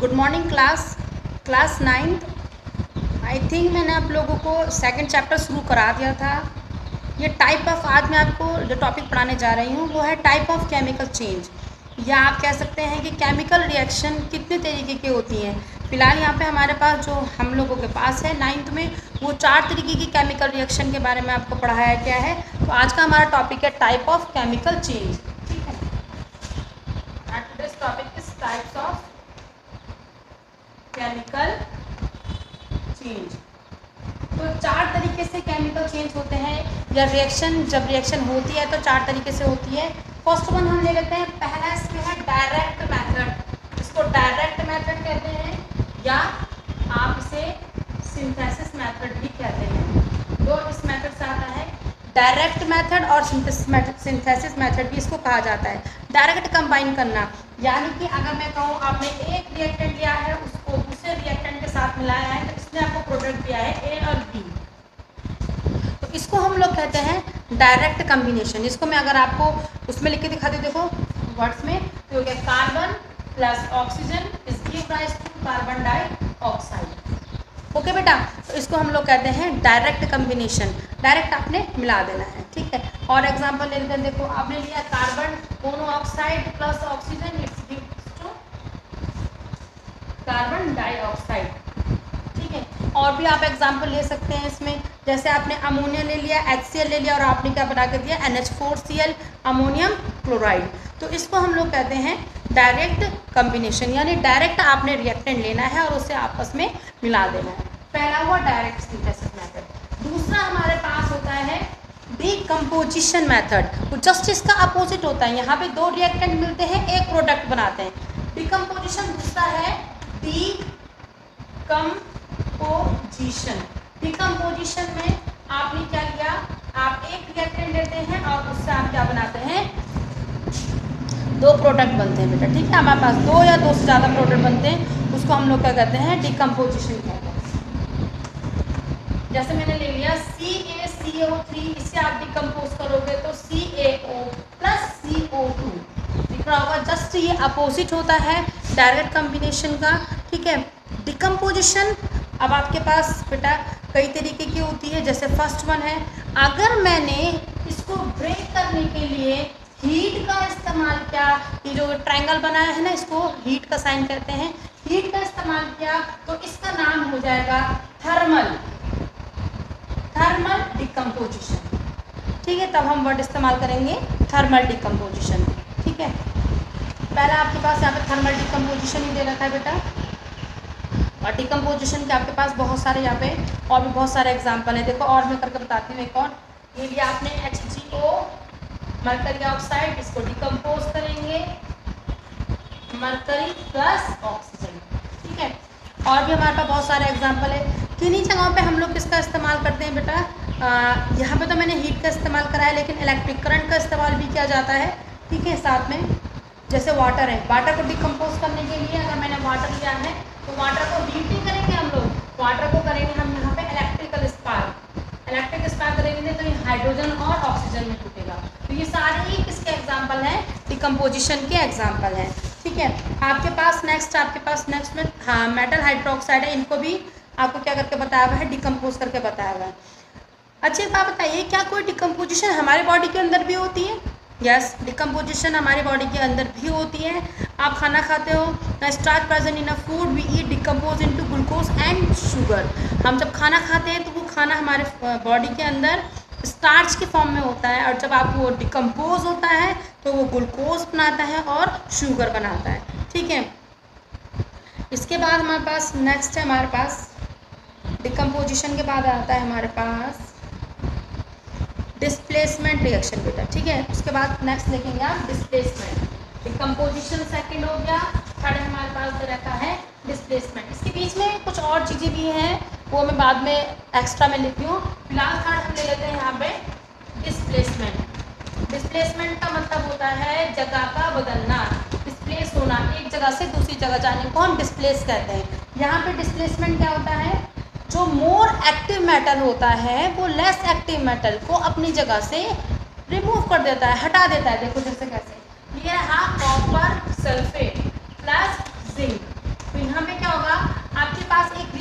Good morning class 9th। I think मैंने आप लोगों को सेकंड चैप्टर शुरू करा दिया था। ये टाइप ऑफ, आज मैं आपको जो टॉपिक पढ़ाने जा रही हूँ वो है टाइप ऑफ केमिकल चेंज, या आप कह सकते हैं कि केमिकल रिएक्शन कितने तरीके की होती हैं। फिलहाल यहाँ पे हमारे पास जो हम लोगों के पास है 9th में, वो 4 तरीके की केमिकल रिएक्शन के बारे में आपको पढ़ाया गया है। तो आज का हमारा टॉपिक है टाइप ऑफ केमिकल चेंज। ठीक है, today's topic is types of chemical change. तो 4 तरीके से केमिकल चेंज होते हैं, या रिएक्शन, जब रिएक्शन होती है तो 4 तरीके से होती है। फर्स्ट वन हम ले लेते हैं, पहला इसमें है डायरेक्ट मेथड। इसको डायरेक्ट मेथड कहते हैं, या आप इसे सिंथेसिस मेथड भी कहते हैं। दो इस मेथड से आता है, डायरेक्ट मेथड और सिंथेसिस मेथड भी इसको कहा जाता है। डायरेक्ट कंबाइन करना, यानी कि अगर मैं कहूँ आपने एक रिएक्टेंट लिया है, उसको दूसरे रिएक्टेंट के साथ मिलाया है, तो इसने आपको प्रोडक्ट दिया है ए और बी, तो इसको हम लोग कहते हैं डायरेक्ट कम्बिनेशन। इसको मैं अगर आपको उसमें लिख के दिखा दूँ, देखो वर्ड्स में, तो हो गया carbon plus oxygen is give rise to carbon dioxide. Okay बेटा, तो इसको हम लोग कहते हैं डायरेक्ट कम्बिनेशन, डायरेक्ट आपने मिला देना है। ठीक है, और एग्जांपल ले लेते हैं। देखो आपने लिया carbon monoxide plus oxygen, it's gives to carbon dioxide. ठीक है, और भी आप एग्जांपल ले सकते हैं इसमें, जैसे आपने अमोनिया ले लिया, HCl ले लिया, और आपने क्या बना के दिया, NH4Cl अमोनियम क्लोराइड। तो इसको हम लोग कहते हैं डायरेक्ट कम्बिनेशन, यानी डायरेक्ट आपने रिएक्टेंट लेना है और उसे आपस में मिला देना है। पहला हुआ डायरेक्ट सिंथेसिस मेथड। दूसरा हमारे पास होता है डीकम्पोजिशन मेथड, तो जस्ट इसका अपोजिट होता है। यहाँ पे 2 रिएक्टेंट मिलते हैं, एक प्रोडक्ट बनाते हैं। डीकम्पोजिशन दूसरा है डीकम्पोजिशन। डीकम्पोजिशन में आपने क्या लिया, आप एक रिएक्टेंट लेते हैं और उससे आप क्या बनाते हैं, 2 प्रोडक्ट बनते हैं बेटा। ठीक है, हमारे पास 2 या 2 से ज़्यादा प्रोडक्ट बनते हैं, उसको हम लोग क्या कहते हैं, डीकम्पोजिशन कहते हैं। जैसे मैंने ले लिया CaCO3, इससे आप डिकम्पोज करोगे तो CaO प्लस CO2 दिख रहा होगा। जस्ट ये अपोजिट होता है डायरेक्ट कम्बिनेशन का। ठीक है, डिकम्पोजिशन अब आपके पास बेटा कई तरीके की होती है। जैसे फर्स्ट वन है, अगर मैंने इसको ब्रेक करने के लिए हीट का इस्तेमाल किया, ये जो ट्रायंगल बनाया है ना, इसको हीट का साइन कहते हैं, हीट का इस्तेमाल किया तो इसका नाम हो जाएगा थर्मल डिकम्पोजिशन। ठीक है, तब हम वर्ड इस्तेमाल करेंगे थर्मल डिकम्पोजिशन। ठीक है, पहला आपके पास यहाँ पे थर्मल डिकम्पोजिशन ही दे रखा है बेटा, और डिकम्पोजिशन के आपके पास बहुत सारे यहाँ पे और भी बहुत सारे एग्जाम्पल हैं। देखो और मैं करके बताती हूँ। एक और ये लिया आपने HgO मरकरी ऑक्साइड, इसको डिकम्पोज करेंगे मरकरी प्लस ऑक्सीजन। ठीक है, और भी हमारे पास बहुत सारे एग्जाम्पल है। किन्हीं जगहों पे हम लोग किसका इस्तेमाल करते हैं बेटा, यहाँ पे तो मैंने हीट का इस्तेमाल करा है, लेकिन इलेक्ट्रिक करंट का इस्तेमाल भी किया जाता है। ठीक है, साथ में जैसे वाटर है, वाटर को डिकम्पोज करने के लिए अगर मैंने वाटर लिया है तो वाटर को हीट नहीं करेंगे हम लोग, वाटर को करेंगे हम यहाँ पे इलेक्ट्रिकल स्पार्क। इलेक्ट्रिक स्पार्क करेंगे तो ये हाइड्रोजन और ऑक्सीजन में टूटेगा। तो ये सारे ही किसके एग्जाम्पल हैं, डिकम्पोजिशन के एग्जाम्पल हैं। ठीक है, आपके पास नेक्स्ट में हाँ मेटल हाइड्रोक्साइड है, इनको भी आपको क्या करके बताया हुआ है, डिकम्पोज करके बताया हुआ है। अच्छी बात बताइए, क्या कोई डिकम्पोजिशन हमारे बॉडी के अंदर भी होती है? यस, डिकम्पोजिशन हमारी बॉडी के अंदर भी होती है। आप खाना खाते हो, starch present in a food, we eat decompose into glucose and sugar. हम जब खाना खाते हैं तो वो खाना हमारे बॉडी के अंदर स्टार्च के फॉर्म में होता है, और जब आप वो डिकम्पोज होता है तो वो ग्लूकोज बनाता है और शुगर बनाता है। ठीक है, इसके बाद हमारे पास नेक्स्ट है, हमारे पास डिकम्पोजिशन के बाद आता है हमारे पास डिस्प्लेसमेंट रिएक्शन बेटा। ठीक है, उसके बाद नेक्स्ट देखेंगे आप डिस्प्लेसमेंट। डिकम्पोजिशन सेकंड हो गया, थर्ड हमारे पास रहता है डिस्प्लेसमेंट। इसके बीच में कुछ और चीज़ें भी हैं, वो मैं बाद में एक्स्ट्रा में लिखती हूँ। फिलहाल थर्ड हम ले लेते हैं यहाँ पे डिस्प्लेसमेंट। डिस्प्लेसमेंट का मतलब होता है जगह का बदलना, डिस्प्लेस होना, एक जगह से दूसरी जगह जाने को हम डिस्प्लेस कहते हैं। यहाँ पे डिस्प्लेसमेंट क्या होता है, जो मोर एक्टिव मेटल होता है वो लेस एक्टिव मेटल को अपनी जगह से रिमूव कर देता है, हटा देता है। देखो जैसे कैसे, ये रहा कॉपर सल्फेट प्लस जिंक, तो यहाँ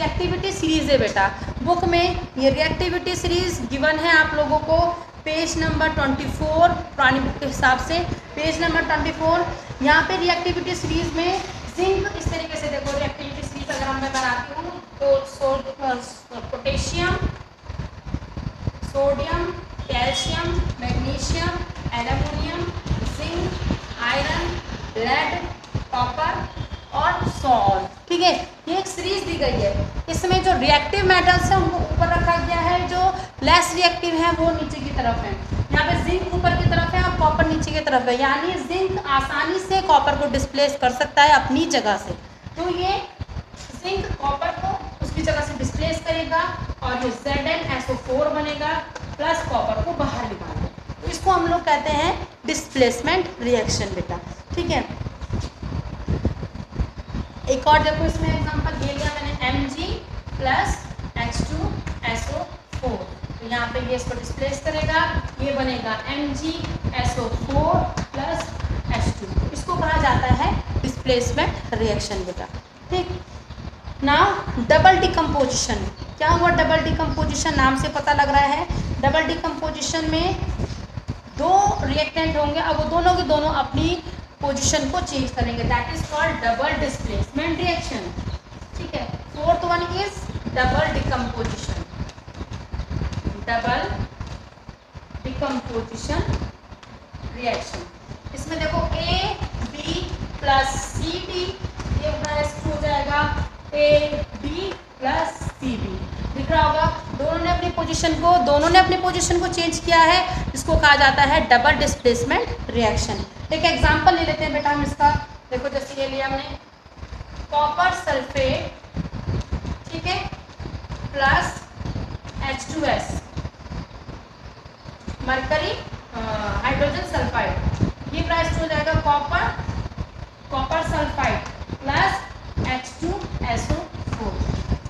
रिएक्टिविटी सीरीज है बेटा, बुक में ये रिएक्टिविटी सीरीज गिवन है आप लोगों को पेज नंबर 24, पुरानी बुक के हिसाब से पेज नंबर 24। यहाँ पे रिएक्टिविटी सीरीज में जिंक इस तरीके से देखो, रिएक्टिविटी सीरीज अगर मैं बनाती हूँ तो potassium, sodium, calcium, magnesium, aluminium, zinc, iron, lead, copper और सॉल्ट, ठीक है। ये एक सीरीज दी गई है। इसमें जो रिएक्टिव मेटल्स है उनको ऊपर रखा गया है, जो लेस रिएक्टिव है वो नीचे की तरफ है। यहाँ पे जिंक ऊपर की तरफ है और कॉपर नीचे की तरफ है, यानी जिंक आसानी से कॉपर को डिस्प्लेस कर सकता है अपनी जगह से। तो ये जिंक कॉपर को उसकी जगह से डिस्प्लेस करेगा और ये ZnSO4 बनेगा प्लस कॉपर को बाहर निकालेगा। तो इसको हम लोग कहते हैं डिस्प्लेसमेंट रिएक्शन बेटा, ठीक है। एक और देखो इसमें एग्जांपल दे दिया मैंने Mg प्लस H2SO4, तो यहाँ पे ये इसको डिस्प्लेस करेगा, ये बनेगा MgSO4 प्लस H2, इसको कहा जाता है डिस्प्लेसमेंट रिएक्शन बेटा, ठीक। नाउ डबल डिकम्पोजिशन, क्या हुआ डबल डिकम्पोजिशन, नाम से पता लग रहा है। डबल डिकम्पोजिशन में दो रिएक्टेंट होंगे, अब वो दोनों के दोनों अपनी पोजीशन को चेंज करेंगे, that is called double displacement reaction, ठीक है। Fourth one is double decomposition, double decomposition reaction. इसमें देखो AB प्लस CD, ये हो जाएगा AB प्लस CB, दिख रहा होगा। दोनों ने अपनी पोजीशन को चेंज किया है, इसको कहा जाता है डबल डिस्प्लेसमेंट रिएक्शन। एक एग्जांपल ले लेते हैं बेटा हम इसका, देखो जैसे ये लिया हमने कॉपर सल्फेट, ठीक है, plus H2S, mercury hydrogen sulphide, ये प्राइस हो जाएगा कॉपर सल्फाइड प्लस H2SO4।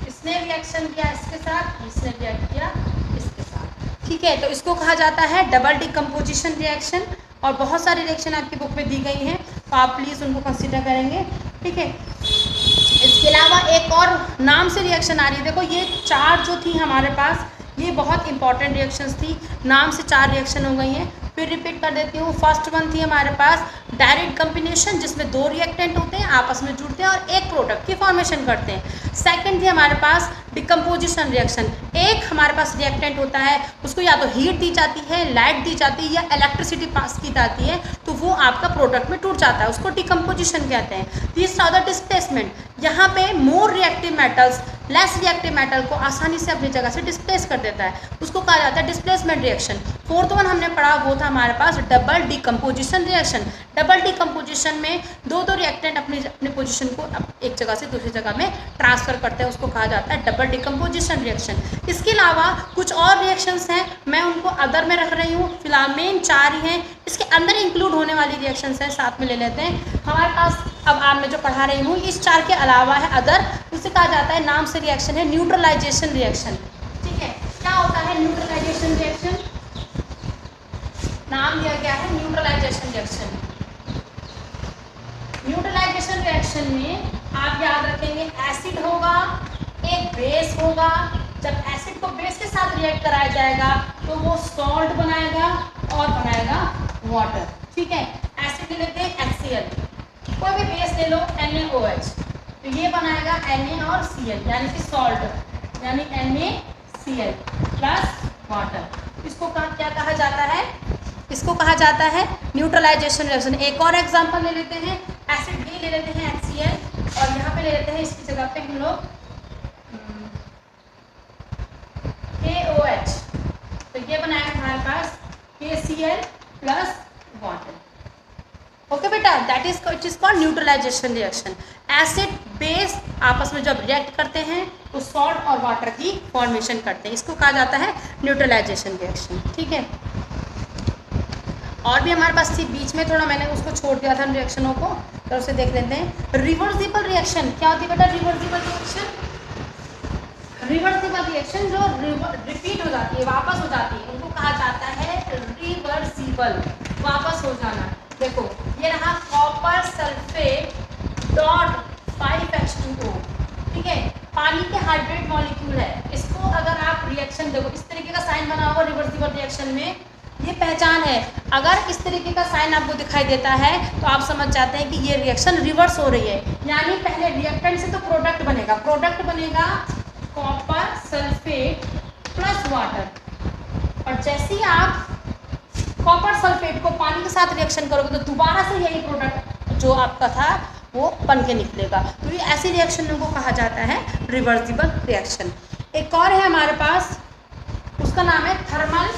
इसने रिएक्शन किया इसके साथ, इसने रिएक्ट किया इसके साथ, ठीक है। तो इसको कहा जाता है डबल डिकम्पोजिशन रिएक्शन, और बहुत सारी रिएक्शन आपकी बुक में दी गई हैं, तो आप प्लीज़ उनको कंसीडर करेंगे, ठीक है। इसके अलावा एक और नाम से रिएक्शन आ रही है, देखो ये चार जो थी हमारे पास, ये बहुत इंपॉर्टेंट रिएक्शंस थी, नाम से चार रिएक्शन हो गई हैं। फिर रिपीट कर देती हूँ, फर्स्ट वन थी हमारे पास डायरेक्ट कम्बिनेशन, जिसमें दो रिएक्टेंट होते हैं, आपस में जुड़ते हैं और एक प्रोडक्ट की फॉर्मेशन करते हैं। सेकंड थी हमारे पास डिकम्पोजिशन रिएक्शन, एक हमारे पास रिएक्टेंट होता है, उसको या तो हीट दी जाती है, लाइट दी जाती है या इलेक्ट्रिसिटी पास की जाती है, तो वो आपका प्रोडक्ट में टूट जाता है, उसको डिकम्पोजिशन कहते हैं। तीसरा होता है डिस्प्लेसमेंट, यहाँ पे more reactive metals less reactive metal को आसानी से अपनी जगह से डिस्प्लेस कर देता है, उसको कहा जाता है डिस्प्लेसमेंट रिएक्शन। फोर्थ वन हमने पढ़ा वो था हमारे पास double decomposition reaction. Double decomposition में दो रिएक्टेंट अपनी पोजीशन को एक जगह से दूसरी जगह में ट्रांसफर करते हैं, उसको कहा जाता है डबल डिकम्पोजिशन रिएक्शन। इसके अलावा कुछ और रिएक्शंस हैं, मैं उनको अदर में रख रही हूँ, फिलहाल मेन चार ही हैं, इसके अंदर इंक्लूड होने वाली रिएक्शंस हैं, साथ में ले लेते हैं। हमारे पास अब आप मैं जो पढ़ा रही हूँ इस चार के अलावा है अदर, उसे कहा जाता है, नाम से रिएक्शन है न्यूट्रलाइजेशन रिएक्शन, ठीक है। क्या होता है न्यूट्रलाइजेशन रिएक्शन, नाम दिया गया है न्यूट्रलाइजेशन रिएक्शन। न्यूट्रलाइजेशन रिएक्शन में आप याद रखेंगे एसिड होगा, एक बेस होगा, जब एसिड को बेस के साथ रिएक्ट कराया जाएगा तो वो सॉल्ट बनाएगा और बनाएगा वाटर, ठीक है। एसिड ले लेते हैं HCl, कोई भी बेस ले लो NaOH, तो ये बनाएगा Na और Cl यानी कि सॉल्ट, यानी NaCl प्लस वाटर। इसको क्या कहा जाता है, इसको कहा जाता है न्यूट्रलाइजेशन रिएक्शन। एक और एग्जांपल ले लेते हैं, एसिड B ले लेते हैं HCl, और यहाँ पे ले लेते हैं इसकी जगह पे हम लोग KOH, तो ये बनाएगा हमारे पास KCl प्लस वाटर, ओके बेटा, that is it is called neutralisation reaction. Acid base आपस में जब रिएक्ट करते हैं तो सॉल्ट और वाटर की फॉर्मेशन करते हैं, इसको कहा जाता है न्यूट्रलाइजेशन रिएक्शन, ठीक है। और भी हमारे पास थी, बीच में थोड़ा मैंने उसको छोड़ दिया था रिएक्शनों को, तो उसे देख लेते हैं। रिवर्सिबल रिएक्शन क्या होती है बेटा, रिवर्सिबल रिएक्शन, रिवर्सिबल रिएक्शन जो रिपीट हो जाती है, वापस हो जाती है, उनको कहा जाता है रिवर्सिबल, वापस हो जाना। देखो ये रहा कॉपर सल्फेट डॉट 5H2O, ठीक है, 5 पानी के हाइड्रेट मॉलिक्यूल है, इसको अगर आप रिएक्शन देखो, इस तरीके का साइन बना हुआ रिवर्सिबल रिएक्शन में, ये पहचान है। अगर इस तरीके का साइन आपको दिखाई देता है तो आप समझ जाते हैं कि ये रिएक्शन रिवर्स हो रही है, यानी पहले रिएक्टेंट से तो प्रोडक्ट बनेगा, प्रोडक्ट बनेगा कॉपर सल्फेट प्लस वाटर, और जैसे ही आप कॉपर सल्फेट को पानी के साथ रिएक्शन करोगे तो दोबारा से यही प्रोडक्ट जो आपका था वो बन के निकलेगा। तो ये ऐसी रिएक्शन को कहा जाता है रिवर्सिबल रिएक्शन। एक और है हमारे पास, उसका नाम है थर्मल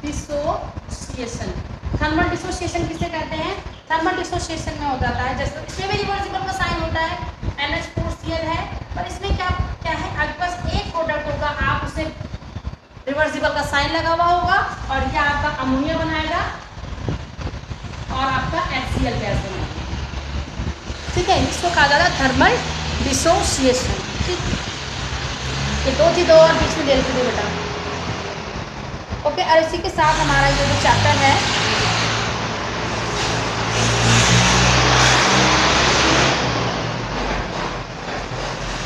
डिसोसिएशन। थर्मल डिसोसिएशन किसे कहते हैं? थर्मल डिसोसिएशन में हो जाता है, जैसे इसमें भी रिवर्सिबल का साइन होता है, NH4Cl है, पर इसमें क्या है, आपके पास एक प्रोडक्ट होगा, आप उसे रिवर्सिबल का साइन लगा हुआ होगा और यह आपका अमोनिया बनाएगा और आपका HCl गैस बनेगा। ठीक है, इसको कहा जाता है थर्मल डिसोसिएशन। ठीक, ये दो थी, दो और बीच में ले लेते थे बेटा। ओके, और इसी के साथ हमारा ये जो चैप्टर है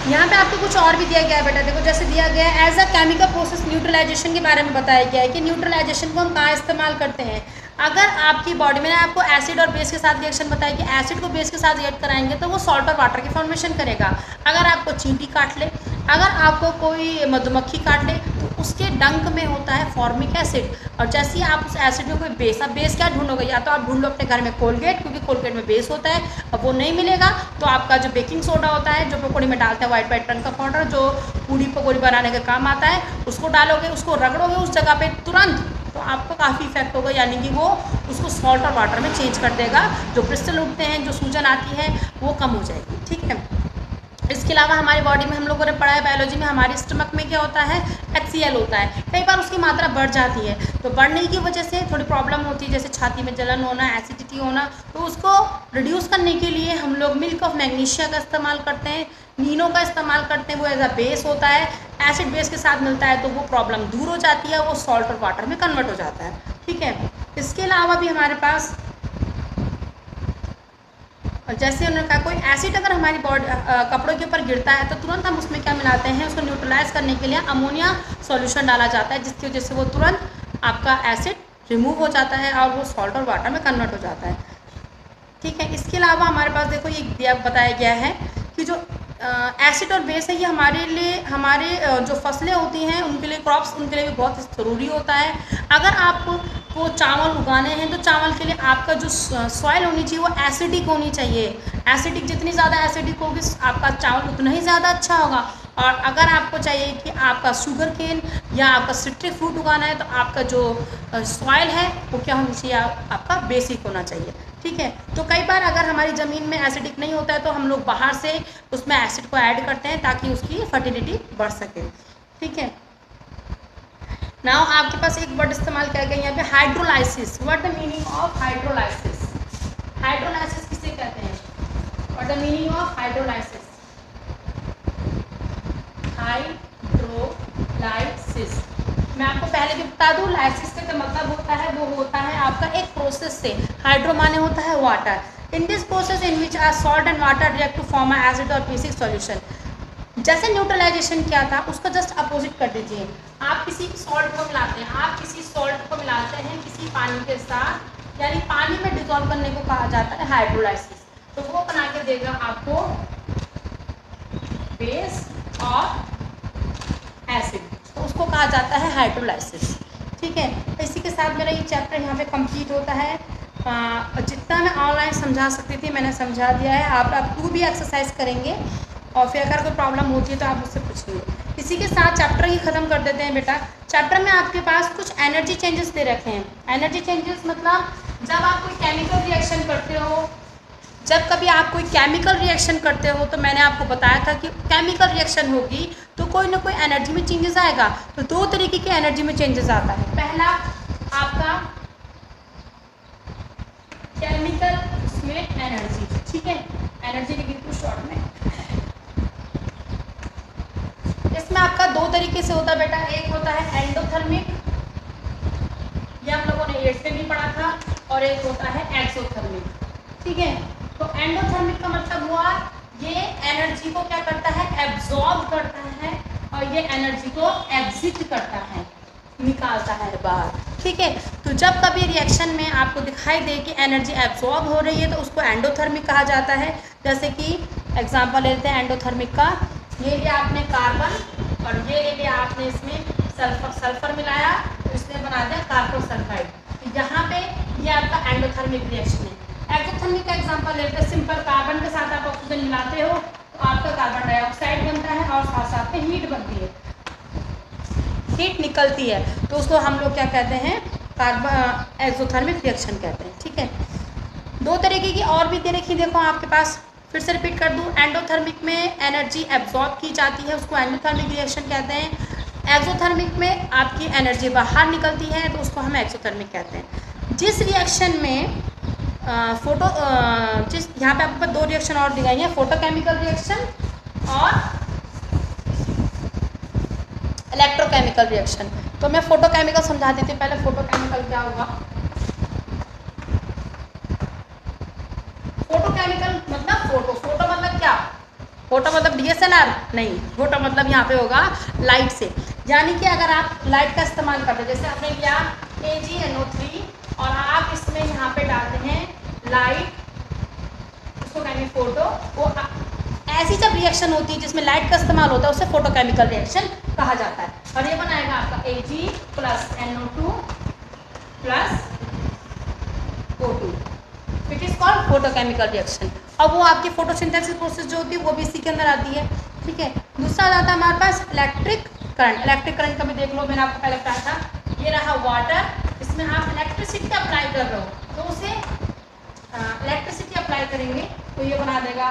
यहाँ पे आपको कुछ और भी दिया गया है बेटा। देखो जैसे दिया गया है as a chemical process neutralisation के बारे में बताया गया है कि न्यूट्रलाइजेशन को हम कहाँ इस्तेमाल करते हैं। अगर आपकी बॉडी में आपको एसिड और बेस के साथ रिएक्शन बताया कि एसिड को बेस के साथ रिएक्ट कराएंगे तो वो सॉल्ट और वाटर की फॉर्मेशन करेगा। अगर आपको चींटी काट ले, अगर आपको कोई मधुमक्खी काट ले तो उसके डंक में होता है फॉर्मिक एसिड, और जैसे ही आप उस एसिड में कोई बेस, अब बेस क्या ढूंढोगे, या तो आप ढूंढ लो अपने घर में कोलगेट, क्योंकि कोलगेट में बेस होता है। अब वो नहीं मिलेगा तो आपका जो बेकिंग सोडा होता है, जो पकौड़ी में डालते हैं वाइट रंग का पाउडर, जो पूड़ी पकौड़ी बनाने का काम आता है, उसको डालोगे, उसको रगड़ोगे उस जगह पे तुरंत, तो आपको काफ़ी इफेक्ट होगा, यानी कि वो उसको सॉल्ट और वाटर में चेंज कर देगा। जो क्रिस्टल उठते हैं, जो सूजन आती है, वो कम हो जाएगी। ठीक है, इसके अलावा हमारी बॉडी में हम लोगों ने पढ़ा है बायोलॉजी में, हमारे स्टमक में क्या होता है, HCl होता है। कई बार उसकी मात्रा बढ़ जाती है, तो बढ़ने की वजह से थोड़ी प्रॉब्लम होती है, जैसे छाती में जलन होना, एसिडिटी होना। तो उसको रिड्यूस करने के लिए हम लोग मिल्क ऑफ मैग्नीशिया का इस्तेमाल करते हैं, नीनो का इस्तेमाल करते हैं, वो एज अ बेस होता है, एसिड बेस के साथ मिलता है तो वो प्रॉब्लम दूर हो जाती है, वो सॉल्ट और वाटर में कन्वर्ट हो जाता है। ठीक है, इसके अलावा भी हमारे पास, और जैसे उन्होंने कहा, कोई एसिड अगर हमारी बॉडी कपड़ों के ऊपर गिरता है तो तुरंत हम उसमें क्या मिलाते हैं, उसको न्यूट्रलाइज करने के लिए अमोनिया सॉल्यूशन डाला जाता है, जिसकी वजह से वो तुरंत आपका एसिड रिमूव हो जाता है और वो सॉल्ट और वाटर में कन्वर्ट हो जाता है। ठीक है, इसके अलावा हमारे पास देखो ये दिया बताया गया है कि जो एसिड और बेस है, ये हमारे लिए, हमारे जो फसलें होती हैं उनके लिए, क्रॉप्स, उनके लिए भी बहुत ज़रूरी होता है। अगर आपको चावल उगाने हैं तो चावल के लिए आपका जो सॉइल होनी चाहिए वो एसिडिक होनी चाहिए। एसिडिक, जितनी ज़्यादा एसिडिक होगी आपका चावल उतना ही ज़्यादा अच्छा होगा। और अगर आपको चाहिए कि आपका शुगर केन या आपका सिट्रिक फ्रूट उगाना है तो आपका जो सॉइल है वो क्या होना चाहिए, आपका बेसिक होना चाहिए। ठीक है, तो कई बार अगर हमारी ज़मीन में एसिडिक नहीं होता है तो हम लोग बाहर से उसमें एसिड को ऐड करते हैं ताकि उसकी फर्टिलिटी बढ़ सके। ठीक है, नाउ आपके पास एक वर्ड इस्तेमाल किया गया यहाँ पे, hydrolysis. What the meaning of hydrolysis? Hydrolysis किसे कहते हैं? What the meaning of hydrolysis? Hydrolysis, मैं आपको पहले भी बता दूं, लाइसिस का जो मतलब होता है वो होता है आपका एक प्रोसेस से, हाइड्रो माने होता है water, in this process in which are salt and water react to form a acid और बेसिक सॉल्यूशन। जैसे न्यूट्रलाइजेशन क्या था उसका जस्ट अपोजिट कर दीजिए। आप किसी सॉल्ट को मिलाते हैं, आप किसी सॉल्ट को मिलाते हैं किसी पानी के साथ, यानी पानी में डिसॉल्व करने को कहा जाता है हाइड्रोलाइसिस। तो वो बना के देगा आपको बेस और एसिड, तो उसको कहा जाता है हाइड्रोलाइसिस। ठीक है, इसी के साथ मेरा ये चैप्टर यहाँ पे कंप्लीट होता है। जितना मैं ऑनलाइन समझा सकती थी मैंने समझा दिया है। आप 2 भी एक्सरसाइज करेंगे और फिर अगर कोई प्रॉब्लम होती है तो आप मुझसे पूछेंगे। इसी के साथ चैप्टर ही ख़त्म कर देते हैं बेटा। चैप्टर में आपके पास कुछ एनर्जी चेंजेस दे रखे हैं। एनर्जी चेंजेस मतलब जब आप कोई केमिकल रिएक्शन करते हो, जब कभी आप कोई केमिकल रिएक्शन करते हो तो मैंने आपको बताया था कि केमिकल रिएक्शन होगी तो कोई ना कोई एनर्जी में चेंजेस आएगा। तो 2 तरीके की एनर्जी में चेंजेस आता है। पहला आपका केमिकल उसमें एनर्जी, ठीक है, एनर्जी लिखी थी शॉर्ट में। इसमें आपका 2 तरीके से होता है बेटा, एक होता है एंडोथर्मिक, ये हम लोगों ने 8th में भी पढ़ा था, और एक होता है एक्सोथर्मिक। ठीक है, तो एंडोथर्मिक का मतलब हुआ ये एनर्जी को क्या करता है, एब्जॉर्ब करता है, और ये एनर्जी को एग्जिट करता है, निकालता है बाहर। ठीक है, तो जब कभी रिएक्शन में आपको दिखाई दे कि एनर्जी एब्जॉर्ब हो रही है तो उसको एंडोथर्मिक कहा जाता है। जैसे कि एग्जांपल लेते हैं एंडोथर्मिक का, ये लिया आपने कार्बन और ये ले लिया आपने इसमें सल्फर मिलाया तो इसने बना दिया कार्बन सल्फाइड। तो यहाँ पे ये आपका एंडोथर्मिक रिएक्शन है। एक्सोथर्मिक का एग्जांपल लेते हैं, सिंपल कार्बन के साथ आप ऑक्सीजन मिलाते हो तो आपका कार्बन डाइऑक्साइड बनता है और साथ साथ में हीट बनती है, हीट निकलती है, तो उसको हम लोग क्या कहते हैं, कार्बन एक्सोथर्मिक रिएक्शन कहते हैं। ठीक है, दो तरीके की और भी दे रखी, देखो आपके पास, फिर से रिपीट कर दूं, एंडोथर्मिक में एनर्जी एब्जॉर्ब की जाती है, उसको एंडोथर्मिक रिएक्शन कहते हैं। एक्सोथर्मिक में आपकी एनर्जी बाहर निकलती है तो उसको हम एक्सोथर्मिक कहते हैं। जिस रिएक्शन में जिस यहाँ पे आपको दो रिएक्शन और दिखाई है, फोटोकेमिकल रिएक्शन और इलेक्ट्रोकेमिकल रिएक्शन। तो मैं फोटोकेमिकल समझा देती हूँ पहले, फोटोकेमिकल क्या होगा। फोटोकेमिकल मतलब फोटो मतलब क्या, फोटो मतलब DSLR नहीं, फोटो मतलब यहाँ पे होगा लाइट से। यानी कि अगर आप लाइट का इस्तेमाल करते हैं, जैसे आपने लिया AgNO3 और आप इसमें यहाँ पे डालते हैं लाइट, उसको कहेंगे फोटो। वो ऐसी जब रिएक्शन होती है जिसमें लाइट का इस्तेमाल होता है उसे फोटोकेमिकल रिएक्शन कहा जाता है। और ये बनाएगा आपका Ag plus NO2 plus O2, it is called photochemical reaction. अब वो आपकी फोटोसिंथेसिस प्रोसेस जो होती है वो भी इसी के अंदर आती है। ठीक है, दूसरा आता है हमारे पास इलेक्ट्रिक करंट। इलेक्ट्रिक करंट का भी देख लो, मैंने आपको पहले बताया था, ये रहा वाटर, इसमें आप इलेक्ट्रिसिटी अप्लाई कर रहे हो तो उसे इलेक्ट्रिसिटी अप्लाई करेंगे तो ये बना देगा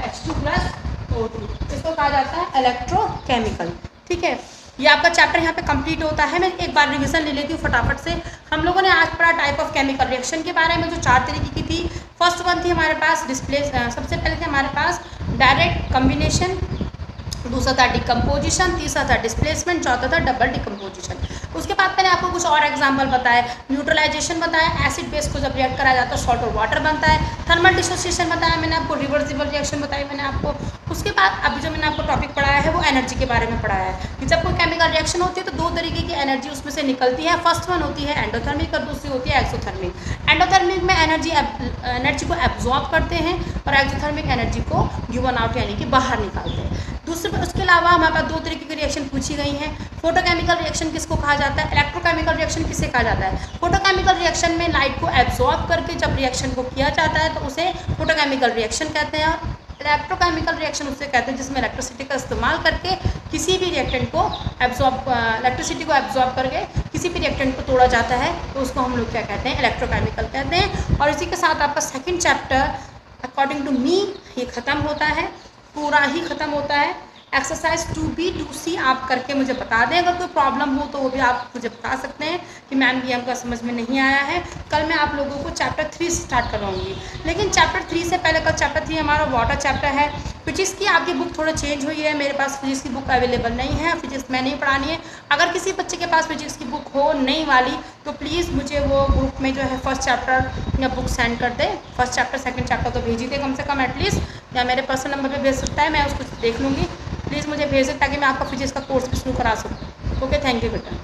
H2 प्लस O2, इसको कहा जाता है इलेक्ट्रोकेमिकल। ठीक है, ये आपका चैप्टर यहाँ पे कंप्लीट होता है। मैं एक बार रिवीजन ले लेती हूँ फटाफट से। हम लोगों ने आज पढ़ा टाइप ऑफ केमिकल रिएक्शन के बारे में, जो 4 तरीके की थी। फर्स्ट वन थी हमारे पास सबसे पहले थे हमारे पास डायरेक्ट कम्बिनेशन, दूसरा था डिकम्पोजिशन, तीसरा था डिस्प्लेसमेंट, चौथा था डबल डिकम्पोजिशन। उसके बाद मैंने आपको कुछ और एग्जांपल बताए, न्यूट्रलाइजेशन बताया, एसिड बेस को जब रिएक्ट कराया जाता है सॉल्ट और वाटर बनता है, थर्मल डिसोसिएशन बताया मैंने आपको, रिवर्सिबल रिएक्शन बताई मैंने आपको। उसके बाद अभी जो मैंने आपको टॉपिक पढ़ाया है वो एनर्जी के बारे में पढ़ाया है कि जब कोई केमिकल रिएक्शन होती है तो 2 तरीके की एनर्जी उसमें से निकलती है। फर्स्ट वन होती है एंडोथर्मिक और दूसरी होती है एक्सोथर्मिक। एंडोथर्मिक में एनर्जी को एब्जॉर्ब करते हैं और एक्सोथर्मिक एनर्जी को गिवन आउट यानी कि बाहर निकालते हैं। दूसरे उसके अलावा हमारे पास 2 तरीके की रिएक्शन पूछी गई हैं। फोटोकेमिकल रिएक्शन किसको कहा जाता है, इलेक्ट्रोकेमिकल रिएक्शन किसे कहा जाता है। फोटोकेमिकल रिएक्शन में लाइट को एब्जॉर्ब करके जब रिएक्शन को किया जाता है तो उसे फोटोकेमिकल रिएक्शन कहते हैं। इलेक्ट्रोकेमिकल रिएक्शन उससे कहते हैं जिसमें इलेक्ट्रिसिटी का इस्तेमाल करके किसी भी रिएक्टेंट को इलेक्ट्रिसिटी को एब्जॉर्ब करके किसी भी रिएक्टेंट को तोड़ा जाता है तो उसको हम लोग क्या कहते हैं, इलेक्ट्रोकेमिकल कहते हैं। और इसी के साथ आपका second chapter according to me ये ख़त्म होता है, पूरा ही ख़त्म होता है। एक्सरसाइज 2B 2C आप करके मुझे बता दें, अगर कोई प्रॉब्लम हो तो वो भी आप मुझे बता सकते हैं कि मैम ये हमको समझ में नहीं आया है। कल मैं आप लोगों को चैप्टर 3 स्टार्ट करवाऊंगी, लेकिन चैप्टर 3 से पहले कल चैप्टर 3 हमारा वाटर चैप्टर है। फिजिक्स की आपकी बुक थोड़ा चेंज हुई है, मेरे पास फिजिक्स की बुक अवेलेबल नहीं है, फिजिक्स मैं नहीं पढ़ानी है। अगर किसी बच्चे के पास फिजिक्स की बुक हो नई वाली तो प्लीज़ मुझे वो ग्रुप में जो है फर्स्ट चैप्टर या बुक सेंड कर दे। फर्स्ट चैप्टर सेकंड चैप्टर तो भेज ही दे कम से कम एटलीस्ट, या मेरे पर्सनल नंबर पे भेज सकता है, मैं उसको देख लूँगी। प्लीज़ मुझे भेज दें ताकि मैं आपका फिजिक्स का कोर्स भी शुरू करा सकूँ। ओके, थैंक यू बेटा।